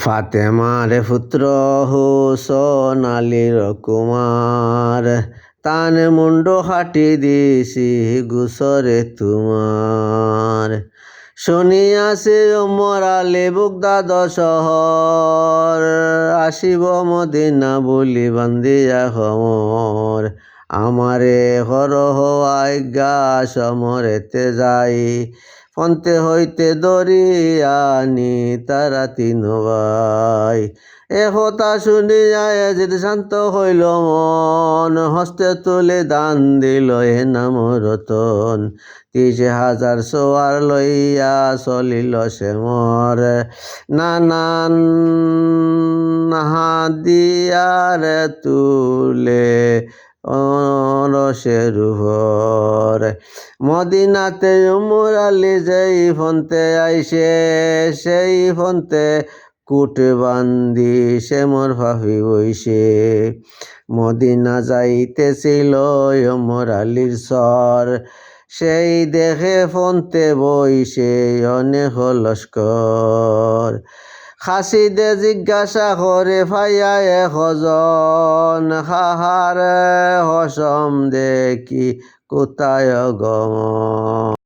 ফাতেমার পুত্র হুসন আলীর কুমার, তান মুন্ড হাটি দিছি গুসরে তোমার। শুনিয়াছি উমর আলী বুগদাদ শহর, আসিব মদিনা বলি বান্দিয়া খমর। আমারে হরহ আজ্ঞা সমরেতে যাই, পন্থে হইতে দরিয়ানি তারা তিন ভাই। একথা শুনিয়া এজিদ শান্ত হইল মন, হস্তে তুলে দান দিল এ নাম রতন। 30,000 সোয়ার লইয়া চলিল সে মর, নানান হাদিয়ারে তুলে অরসের উপর। মদিনাতে উমর আলী যেই ফন্তে আইসে, সেই ফন্তে কুট বান্ধি সে মোর ভাবি বইসে। মদিনা যাইতেছিল উমর আলীর সর, সেই দেখে ফন্তে বইসে অনেক লস্কর। খাসিদে জিজ্ঞাসা করে ফাইয়া একজন, হাহার হসম দেখি কোথায় গম।